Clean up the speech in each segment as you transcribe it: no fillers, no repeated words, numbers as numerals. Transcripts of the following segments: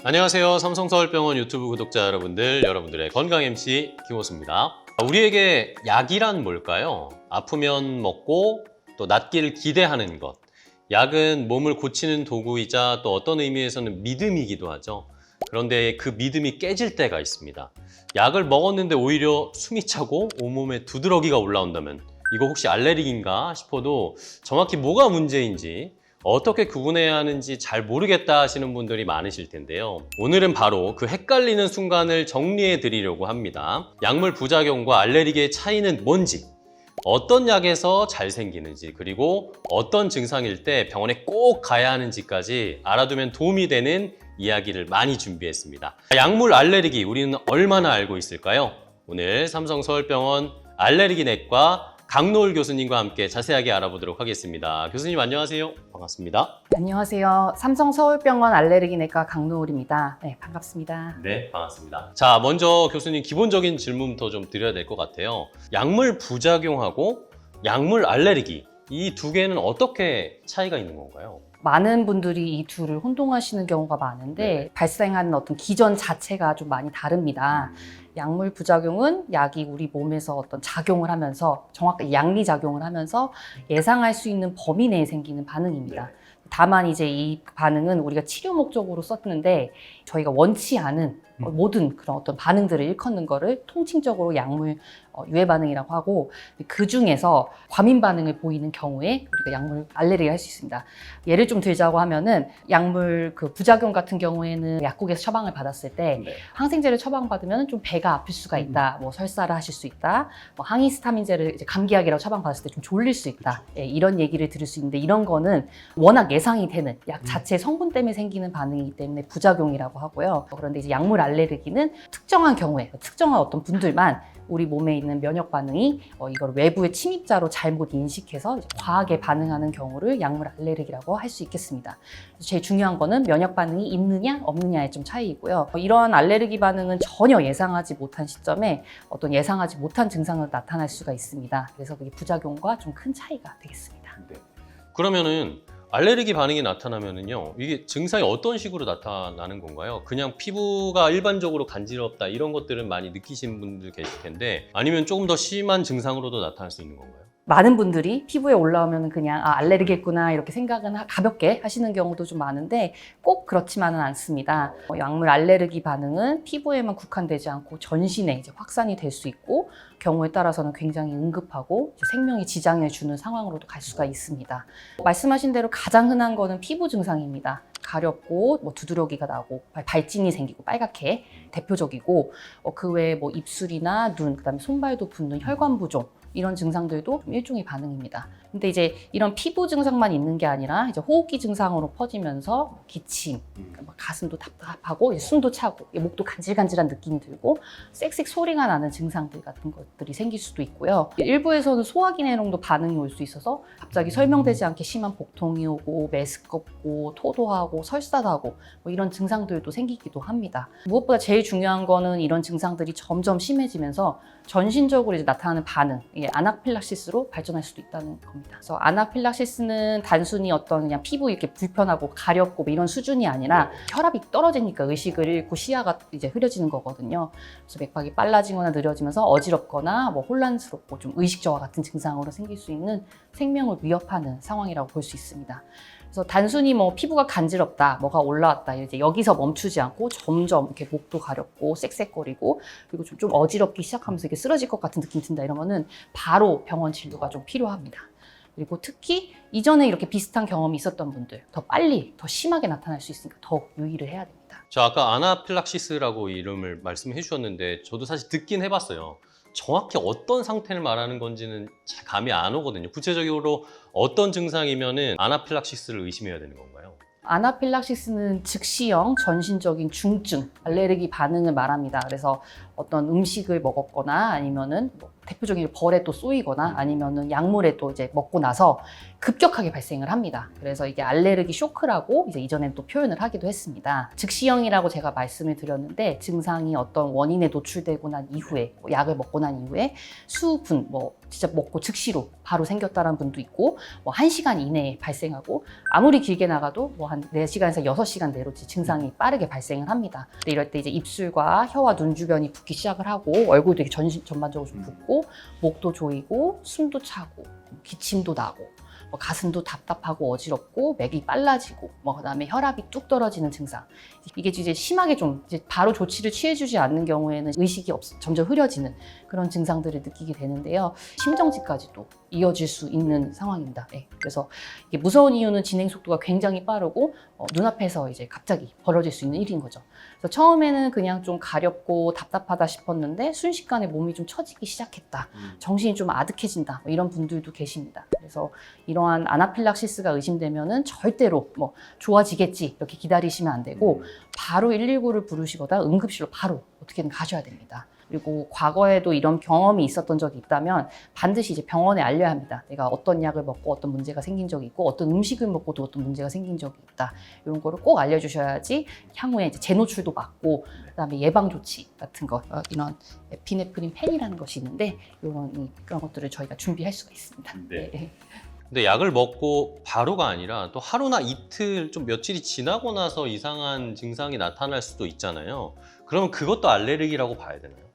안녕하세요. 삼성서울병원 유튜브 구독자 여러분들의 건강 MC 김호수입니다. 우리에게 약이란 뭘까요? 아프면 먹고 또 낫기를 기대하는 것. 약은 몸을 고치는 도구이자 또 어떤 의미에서는 믿음이기도 하죠. 그런데 그 믿음이 깨질 때가 있습니다. 약을 먹었는데 오히려 숨이 차고 온몸에 두드러기가 올라온다면 이거 혹시 알레르기인가 싶어도 정확히 뭐가 문제인지 어떻게 구분해야 하는지 잘 모르겠다 하시는 분들이 많으실 텐데요. 오늘은 바로 그 헷갈리는 순간을 정리해 드리려고 합니다. 약물 부작용과 알레르기의 차이는 뭔지, 어떤 약에서 잘 생기는지, 그리고 어떤 증상일 때 병원에 꼭 가야 하는지까지 알아두면 도움이 되는 이야기를 많이 준비했습니다. 약물 알레르기 우리는 얼마나 알고 있을까요? 오늘 삼성서울병원 알레르기내과 강노을 교수님과 함께 자세하게 알아보도록 하겠습니다. 교수님 안녕하세요. 반갑습니다. 안녕하세요. 삼성서울병원 알레르기내과 강노을입니다. 네, 반갑습니다. 네, 반갑습니다. 자, 먼저 교수님 기본적인 질문부터 좀 드려야 될 것 같아요. 약물 부작용하고 약물 알레르기 이 두 개는 어떻게 차이가 있는 건가요? 많은 분들이 이 둘을 혼동하시는 경우가 많은데 네. 발생하는 어떤 기전 자체가 좀 많이 다릅니다. 약물 부작용은 약이 우리 몸에서 어떤 작용을 하면서 정확하게 양리작용을 하면서 예상할 수 있는 범위 내에 생기는 반응입니다. 다만 이제 이 반응은 우리가 치료 목적으로 썼는데 저희가 원치 않은 모든 그런 어떤 반응들을 일컫는 거를 통칭적으로 약물 유해 반응이라고 하고, 그 중에서 과민 반응을 보이는 경우에 우리가 약물 알레르기 할 수 있습니다. 예를 좀 들자고 하면은 약물 그 부작용 같은 경우에는 약국에서 처방을 받았을 때 항생제를 처방받으면 좀 배가 아플 수가 있다, 뭐 설사를 하실 수 있다, 뭐 항히스타민제를 이제 감기약이라고 처방받았을 때 좀 졸릴 수 있다, 예, 이런 얘기를 들을 수 있는데, 이런 거는 워낙 예상이 되는 약 자체 성분 때문에 생기는 반응이기 때문에 부작용이라고 하고요. 그런데 이제 약물 알레르기는 특정한 경우에 특정한 어떤 분들만 우리 몸에 있는 면역 반응이 이걸 외부의 침입자로 잘못 인식해서 이제 과하게 반응하는 경우를 약물 알레르기라고 할 수 있겠습니다. 제일 중요한 거는 면역 반응이 있느냐 없느냐의 좀 차이이고요. 이러한 알레르기 반응은 전혀 예상하지 못한 시점에 어떤 예상하지 못한 증상으로 나타날 수가 있습니다. 그래서 그게 부작용과 좀 큰 차이가 되겠습니다. 네. 그러면은 알레르기 반응이 나타나면은요, 이게 증상이 어떤 식으로 나타나는 건가요? 그냥 피부가 일반적으로 간지럽다 이런 것들은 많이 느끼시는 분들 계실 텐데, 아니면 조금 더 심한 증상으로도 나타날 수 있는 건가요? 많은 분들이 피부에 올라오면 그냥 알레르기겠구나 이렇게 생각은 가볍게 하시는 경우도 좀 많은데 꼭 그렇지만은 않습니다. 약물 알레르기 반응은 피부에만 국한되지 않고 전신에 이제 확산이 될 수 있고, 경우에 따라서는 굉장히 응급하고 생명에 지장을 주는 상황으로도 갈 수가 있습니다. 말씀하신 대로 가장 흔한 거는 피부 증상입니다. 가렵고 뭐 두드러기가 나고 발진이 생기고 빨갛게 대표적이고, 그 외에 뭐 입술이나 눈, 그다음에 손발도 붓는 혈관 부종, 이런 증상들도 일종의 반응입니다. 근데 이제 이런 피부 증상만 있는 게 아니라 이제 호흡기 증상으로 퍼지면서 기침, 가슴도 답답하고 이제 숨도 차고 목도 간질간질한 느낌이 들고 쌕쌕 소리가 나는 증상들 같은 것들이 생길 수도 있고요. 일부에서는 소화기내용도 반응이 올 수 있어서 갑자기 설명되지 않게 심한 복통이 오고 메스껍고 토도하고 설사도 하고 뭐 이런 증상들도 생기기도 합니다. 무엇보다 제일 중요한 거는 이런 증상들이 점점 심해지면서 전신적으로 이제 나타나는 반응, 이게 아나필락시스로 발전할 수도 있다는 겁니다. 그래서 아나필락시스는 단순히 어떤 그냥 피부 이렇게 불편하고 가렵고 뭐 이런 수준이 아니라 혈압이 떨어지니까 의식을 잃고 시야가 이제 흐려지는 거거든요. 그래서 맥박이 빨라지거나 느려지면서 어지럽거나 뭐 혼란스럽고 좀 의식 저하 같은 증상으로 생길 수 있는 생명을 위협하는 상황이라고 볼 수 있습니다. 그래서 단순히 뭐 피부가 간지럽다, 뭐가 올라왔다, 이제 여기서 멈추지 않고 점점 이렇게 목도 가렵고 쌕쌕거리고 그리고 좀 어지럽기 시작하면서 이렇게 쓰러질 것 같은 느낌 든다 이러면은 바로 병원 진료가 좀 필요합니다. 그리고 특히 이전에 이렇게 비슷한 경험이 있었던 분들 더 빨리, 더 심하게 나타날 수 있으니까 더 유의를 해야 됩니다. 저 아까 아나필락시스라고 이름을 말씀해 주셨는데 저도 사실 듣긴 해봤어요. 정확히 어떤 상태를 말하는 건지는 잘 감이 안 오거든요. 구체적으로 어떤 증상이면은 아나필락시스를 의심해야 되는 건가요? 아나필락시스는 즉시형 전신적인 중증 알레르기 반응을 말합니다. 그래서 어떤 음식을 먹었거나 아니면은 뭐 대표적인 벌에 또 쏘이거나 아니면은 약물에 또 이제 먹고 나서 급격하게 발생을 합니다. 그래서 이게 알레르기 쇼크라고 이제 이전엔 또 표현을 하기도 했습니다. 즉시형이라고 제가 말씀을 드렸는데 증상이 어떤 원인에 노출되고 난 이후에 약을 먹고 난 이후에 수분 진짜 먹고 즉시로 바로 생겼다는 분도 있고 1시간 이내에 발생하고 아무리 길게 나가도 한 4시간에서 6시간 내로 증상이 빠르게 발생을 합니다. 근데 이럴 때 이제 입술과 혀와 눈 주변이 붓기 시작을 하고 얼굴도 이렇게 전반적으로 좀 붓고 목도 조이고 숨도 차고 기침도 나고 가슴도 답답하고 어지럽고 맥이 빨라지고 그다음에 혈압이 뚝 떨어지는 증상. 이게 이제 심하게 좀 이제 바로 조치를 취해주지 않는 경우에는 의식이 점점 흐려지는 그런 증상들을 느끼게 되는데요. 심정지까지도 이어질 수 있는 상황입니다. 네. 그래서 이게 무서운 이유는 진행 속도가 굉장히 빠르고 눈앞에서 이제 갑자기 벌어질 수 있는 일인 거죠. 그래서 처음에는 그냥 좀 가렵고 답답하다 싶었는데 순식간에 몸이 좀 처지기 시작했다. 정신이 좀 아득해진다. 이런 분들도 계십니다. 그래서 이러한 아나필락시스가 의심되면은 절대로 좋아지겠지 이렇게 기다리시면 안 되고 바로 119를 부르시거나 응급실로 바로 어떻게든 가셔야 됩니다. 그리고 과거에도 이런 경험이 있었던 적이 있다면 반드시 이제 병원에 알려야 합니다. 내가 어떤 약을 먹고 어떤 문제가 생긴 적이 있고 어떤 음식을 먹고도 어떤 문제가 생긴 적이 있다. 이런 거를 꼭 알려주셔야지 향후에 이제 재노출도 막고 그다음에 예방 조치 같은 거 이런 에피네프린 펜이라는 것이 있는데 그런 것들을 저희가 준비할 수가 있습니다. 네. 네. 근데 약을 먹고 바로가 아니라 또 하루나 이틀 좀 며칠이 지나고 나서 이상한 증상이 나타날 수도 있잖아요. 그러면 그것도 알레르기라고 봐야 되나요?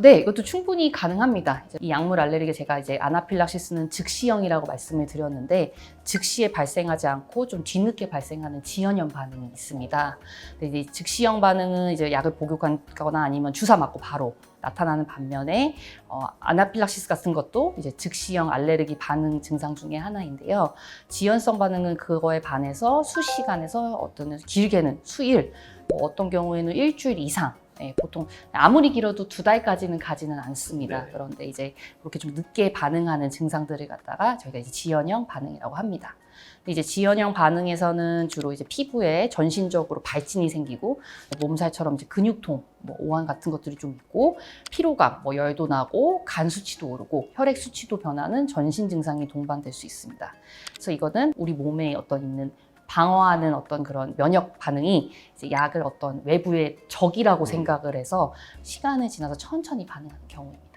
네, 이것도 충분히 가능합니다. 이 약물 알레르기 제가 이제 아나필락시스는 즉시형이라고 말씀을 드렸는데 즉시에 발생하지 않고 좀 뒤늦게 발생하는 지연형 반응이 있습니다. 근데 이제 즉시형 반응은 이제 약을 복용하거나 아니면 주사 맞고 바로 나타나는 반면에 아나필락시스 같은 것도 이제 즉시형 알레르기 반응 증상 중에 하나인데요. 지연성 반응은 그거에 반해서 수시간에서 어떤 길게는 수일, 어떤 경우에는 일주일 이상. 네, 보통 아무리 길어도 2달까지는 가지는 않습니다. 네. 그런데 이제 그렇게 좀 늦게 반응하는 증상들을 갖다가 저희가 이제 지연형 반응이라고 합니다. 근데 이제 지연형 반응에서는 주로 이제 피부에 전신적으로 발진이 생기고 몸살처럼 이제 근육통, 오한 같은 것들이 좀 있고 피로감, 열도 나고 간 수치도 오르고 혈액 수치도 변하는 전신 증상이 동반될 수 있습니다. 그래서 이거는 우리 몸에 있는 방어하는 어떤 그런 면역 반응이 이제 약을 어떤 외부의 적이라고 생각을 해서 시간이 지나서 천천히 반응하는 경우입니다.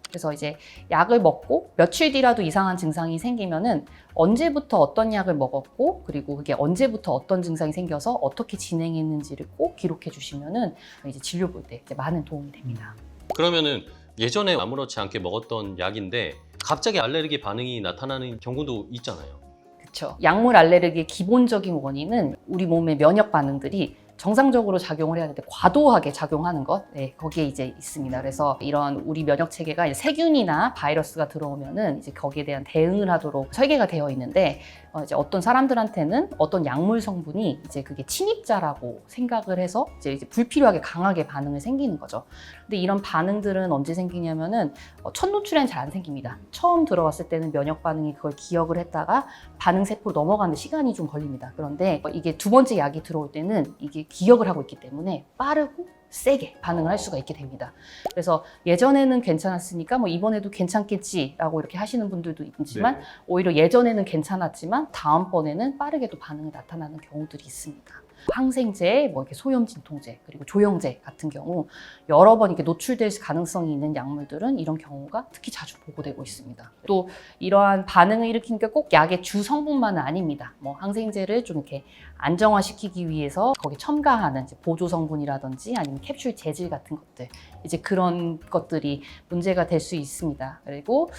그래서 이제 약을 먹고 며칠 뒤라도 이상한 증상이 생기면은 언제부터 어떤 약을 먹었고 그리고 그게 언제부터 어떤 증상이 생겨서 어떻게 진행했는지를 꼭 기록해 주시면은 이제 진료 볼 때 많은 도움이 됩니다. 그러면은 예전에 아무렇지 않게 먹었던 약인데 갑자기 알레르기 반응이 나타나는 경우도 있잖아요. 그렇죠. 약물 알레르기의 기본적인 원인은 우리 몸의 면역 반응들이 정상적으로 작용을 해야 되는데 과도하게 작용하는 것, 거기에 이제 있습니다. 그래서 이런 우리 면역 체계가 이제 세균이나 바이러스가 들어오면은 이제 거기에 대한 대응을 하도록 설계가 되어 있는데 이제 어떤 사람들한테는 어떤 약물 성분이 이제 그게 침입자라고 생각을 해서 이제 불필요하게 강하게 반응을 생기는 거죠. 근데 이런 반응들은 언제 생기냐면은 첫 노출에는 잘 안 생깁니다. 처음 들어왔을 때는 면역 반응이 그걸 기억을 했다가 반응 세포로 넘어가는 시간이 좀 걸립니다. 그런데 이게 두 번째 약이 들어올 때는 이게 기억을 하고 있기 때문에 빠르고 세게 반응을 할 수가 있게 됩니다. 그래서 예전에는 괜찮았으니까 이번에도 괜찮겠지라고 이렇게 하시는 분들도 있지만 오히려 예전에는 괜찮았지만 다음번에는 빠르게 또 반응이 나타나는 경우들이 있습니다. 항생제, 이렇게 소염 진통제, 그리고 조영제 같은 경우 여러 번 이렇게 노출될 가능성이 있는 약물들은 이런 경우가 특히 자주 보고되고 있습니다. 또 이러한 반응을 일으키는 게 꼭 약의 주 성분만은 아닙니다. 항생제를 좀 이렇게 안정화시키기 위해서 거기 첨가하는 이제 보조 성분이라든지 아니면 캡슐 재질 같은 것들, 이제 그런 것들이 문제가 될 수 있습니다. 그리고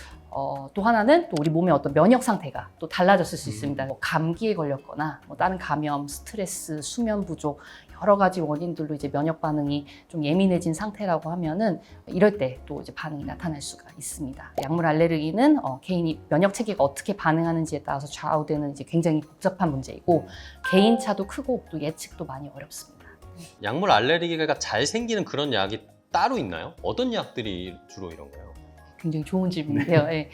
또 하나는 또 우리 몸의 어떤 면역 상태가 또 달라졌을 수 있습니다. 감기에 걸렸거나 다른 감염, 스트레스, 수면 부족 여러 가지 원인들로 이제 면역 반응이 좀 예민해진 상태라고 하면은 이럴 때 또 이제 반응이 나타날 수가 있습니다. 약물 알레르기는 개인이 면역 체계가 어떻게 반응하는지에 따라서 좌우되는 이제 굉장히 복잡한 문제이고 개인 차도 크고 또 예측도 많이 어렵습니다. 약물 알레르기가 잘 생기는 그런 약이 따로 있나요? 어떤 약들이 주로 이런가요? 굉장히 좋은 질문인데요. 예.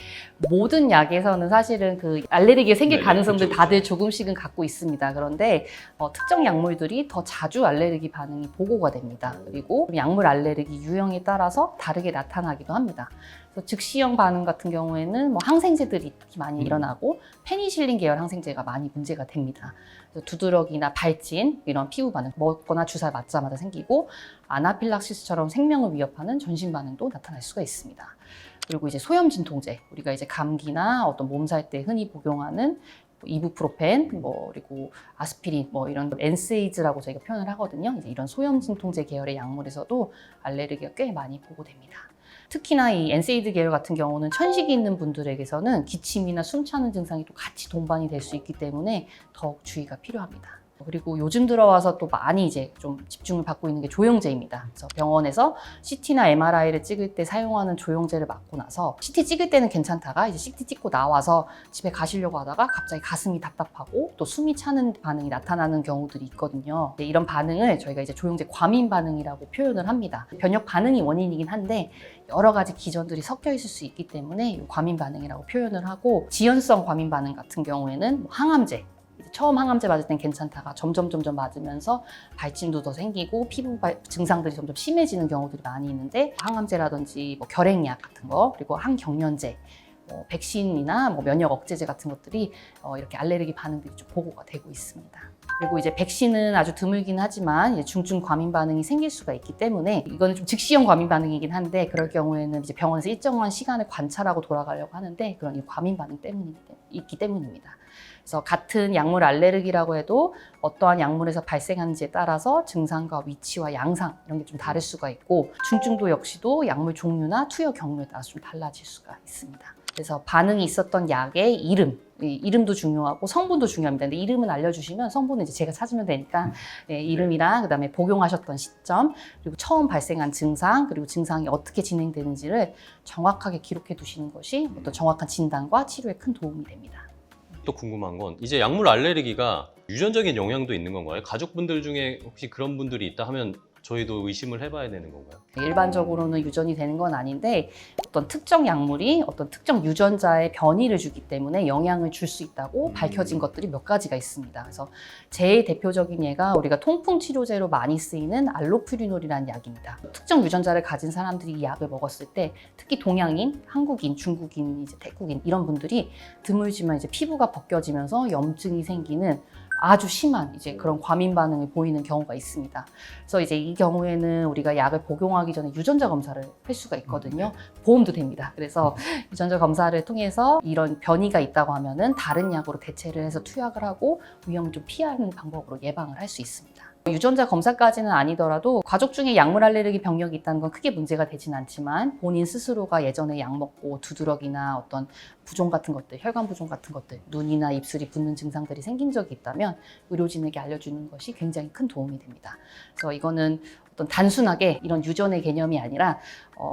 모든 약에서는 사실은 그 알레르기가 생길 가능성들 다들 조금씩은 갖고 있습니다. 그런데 특정 약물들이 더 자주 알레르기 반응이 보고가 됩니다. 그리고 약물 알레르기 유형에 따라서 다르게 나타나기도 합니다. 그래서 즉시형 반응 같은 경우에는 뭐 항생제들이 많이 일어나고 페니실린 계열 항생제가 많이 문제가 됩니다. 그래서 두드러기나 발진 이런 피부 반응 먹거나 주사를 맞자마자 생기고 아나필락시스처럼 생명을 위협하는 전신 반응도 나타날 수가 있습니다. 그리고 이제 소염 진통제 우리가 이제 감기나 어떤 몸살 때 흔히 복용하는 이부프로펜, 그리고 아스피린, 이런 엔세이즈라고 저희가 표현을 하거든요. 이제 이런 소염 진통제 계열의 약물에서도 알레르기가 꽤 많이 보고됩니다. 특히나 이 엔세이드 계열 같은 경우는 천식이 있는 분들에게서는 기침이나 숨차는 증상이 또 같이 동반이 될 수 있기 때문에 더욱 주의가 필요합니다. 그리고 요즘 들어와서 또 많이 이제 좀 집중을 받고 있는 게 조영제입니다. 그래서 병원에서 CT나 MRI를 찍을 때 사용하는 조영제를 맞고 나서 CT 찍을 때는 괜찮다가 이제 CT 찍고 나와서 집에 가시려고 하다가 갑자기 가슴이 답답하고 또 숨이 차는 반응이 나타나는 경우들이 있거든요. 이런 반응을 저희가 이제 조영제 과민 반응이라고 표현을 합니다. 변역 반응이 원인이긴 한데 여러 가지 기전들이 섞여 있을 수 있기 때문에 과민 반응이라고 표현을 하고, 지연성 과민 반응 같은 경우에는 항암제, 처음 항암제 맞을 땐 괜찮다가 점점 맞으면서 발진도 더 생기고 피부 증상들이 점점 심해지는 경우들이 많이 있는데, 항암제라든지 결핵약 같은 거, 그리고 항경련제, 백신이나 면역 억제제 같은 것들이 이렇게 알레르기 반응들이 좀 보고가 되고 있습니다. 그리고 이제 백신은 아주 드물긴 하지만 이제 중증 과민 반응이 생길 수가 있기 때문에, 이거는 좀 즉시형 과민 반응이긴 한데, 그럴 경우에는 이제 병원에서 일정한 시간을 관찰하고 돌아가려고 하는데, 그런 이 과민 반응 때문이 있기 때문입니다. 그래서 같은 약물 알레르기라고 해도 어떠한 약물에서 발생하는지에 따라서 증상과 위치와 양상 이런 게 좀 다를 수가 있고, 중증도 역시도 약물 종류나 투여 경로에 따라서 좀 달라질 수가 있습니다. 그래서 반응이 있었던 약의 이름도 중요하고 성분도 중요합니다. 근데 이름은 알려주시면 성분은 이제 제가 찾으면 되니까, 이름이랑 그다음에 복용하셨던 시점, 그리고 처음 발생한 증상, 그리고 증상이 어떻게 진행되는지를 정확하게 기록해 두시는 것이 어떤 정확한 진단과 치료에 큰 도움이 됩니다. 또 궁금한 건, 이제 약물 알레르기가 유전적인 영향도 있는 건가요? 가족분들 중에 혹시 그런 분들이 있다 하면 저희도 의심을 해봐야 되는 건가요? 일반적으로는 유전이 되는 건 아닌데, 어떤 특정 약물이 어떤 특정 유전자에 변이를 주기 때문에 영향을 줄 수 있다고 밝혀진 것들이 몇 가지가 있습니다. 그래서 제일 대표적인 예가 우리가 통풍 치료제로 많이 쓰이는 알로프리놀이라는 약입니다. 특정 유전자를 가진 사람들이 이 약을 먹었을 때, 특히 동양인, 한국인, 중국인, 이제 태국인 이런 분들이 드물지만 이제 피부가 벗겨지면서 염증이 생기는 아주 심한 이제 그런 과민 반응을 보이는 경우가 있습니다. 그래서 이제 이 경우에는 우리가 약을 복용하기 전에 유전자 검사를 할 수가 있거든요. 보험도 됩니다. 그래서 유전자 검사를 통해서 이런 변이가 있다고 하면은 다른 약으로 대체를 해서 투약을 하고 위험을 좀 피하는 방법으로 예방을 할 수 있습니다. 유전자 검사까지는 아니더라도 가족 중에 약물 알레르기 병력이 있다는 건 크게 문제가 되진 않지만, 본인 스스로가 예전에 약 먹고 두드러기나 어떤 부종 같은 것들, 혈관 부종 같은 것들, 눈이나 입술이 붓는 증상들이 생긴 적이 있다면 의료진에게 알려주는 것이 굉장히 큰 도움이 됩니다. 그래서 이거는 어떤 단순하게 이런 유전의 개념이 아니라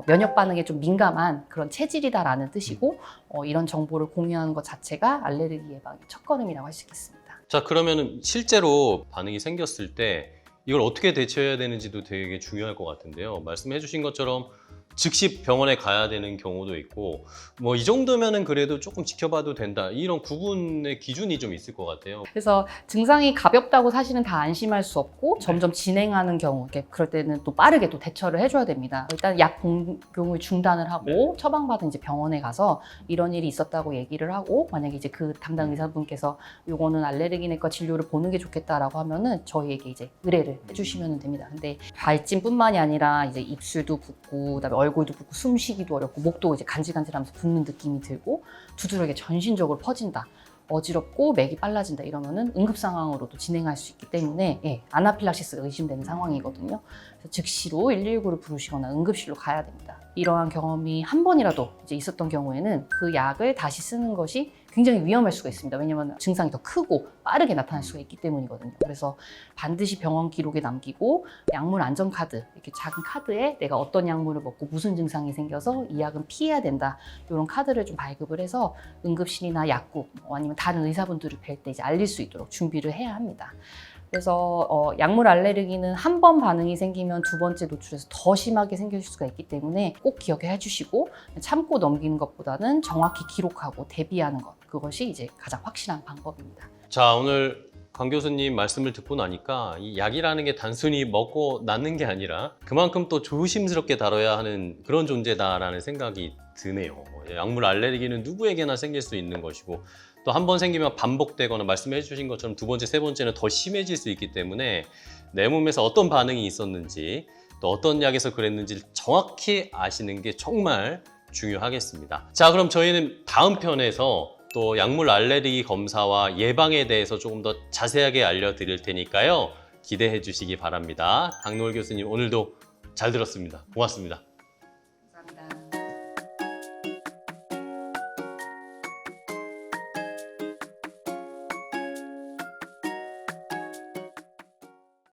면역 반응에 좀 민감한 그런 체질이다라는 뜻이고, 이런 정보를 공유하는 것 자체가 알레르기 예방의 첫걸음이라고 할 수 있겠습니다. 자, 그러면은 실제로 반응이 생겼을 때 이걸 어떻게 대처해야 되는지도 되게 중요할 것 같은데요. 말씀해 주신 것처럼 즉시 병원에 가야 되는 경우도 있고, 이 정도면은 그래도 조금 지켜봐도 된다, 이런 구분의 기준이 좀 있을 것 같아요. 그래서 증상이 가볍다고 사실은 다 안심할 수 없고, 점점 진행하는 경우, 그럴 때는 또 빠르게 또 대처를 해줘야 됩니다. 일단 약 복용을 중단을 하고 처방받은 이제 병원에 가서 이런 일이 있었다고 얘기를 하고, 만약에 이제 그 담당 의사분께서 요거는 알레르기내과 진료를 보는 게 좋겠다라고 하면은 저희에게 이제 의뢰를 해주시면 됩니다. 근데 발진뿐만이 아니라 이제 입술도 붓고, 그다음에 얼굴도 붓고, 숨쉬기도 어렵고, 목도 이제 간질간질하면서 붓는 느낌이 들고, 두드러기가 전신적으로 퍼진다, 어지럽고 맥이 빨라진다, 이러면은 응급 상황으로도 진행할 수 있기 때문에 아나필락시스가 의심되는 상황이거든요. 그래서 즉시로 119를 부르시거나 응급실로 가야 됩니다. 이러한 경험이 한 번이라도 이제 있었던 경우에는 그 약을 다시 쓰는 것이 굉장히 위험할 수가 있습니다. 왜냐하면 증상이 더 크고 빠르게 나타날 수가 있기 때문이거든요. 그래서 반드시 병원 기록에 남기고, 약물 안전 카드, 이렇게 작은 카드에 내가 어떤 약물을 먹고 무슨 증상이 생겨서 이 약은 피해야 된다, 이런 카드를 좀 발급을 해서 응급실이나 약국, 아니면 다른 의사분들을 뵐 때 이제 알릴 수 있도록 준비를 해야 합니다. 그래서 약물 알레르기는 한 번 반응이 생기면 두 번째 노출에서 더 심하게 생길 수가 있기 때문에 꼭 기억해 주시고, 참고 넘기는 것보다는 정확히 기록하고 대비하는 것, 그것이 이제 가장 확실한 방법입니다. 자, 오늘 강 교수님 말씀을 듣고 나니까 이 약이라는 게 단순히 먹고 낫는 게 아니라 그만큼 또 조심스럽게 다뤄야 하는 그런 존재다라는 생각이 드네요. 약물 알레르기는 누구에게나 생길 수 있는 것이고 또 한 번 생기면 반복되거나 말씀해 주신 것처럼 두 번째, 세 번째는 더 심해질 수 있기 때문에 내 몸에서 어떤 반응이 있었는지 또 어떤 약에서 그랬는지를 정확히 아시는 게 정말 중요하겠습니다. 자, 그럼 저희는 다음 편에서 또 약물 알레르기 검사와 예방에 대해서 조금 더 자세하게 알려드릴 테니까요. 기대해 주시기 바랍니다. 강노을 교수님 오늘도 잘 들었습니다. 고맙습니다.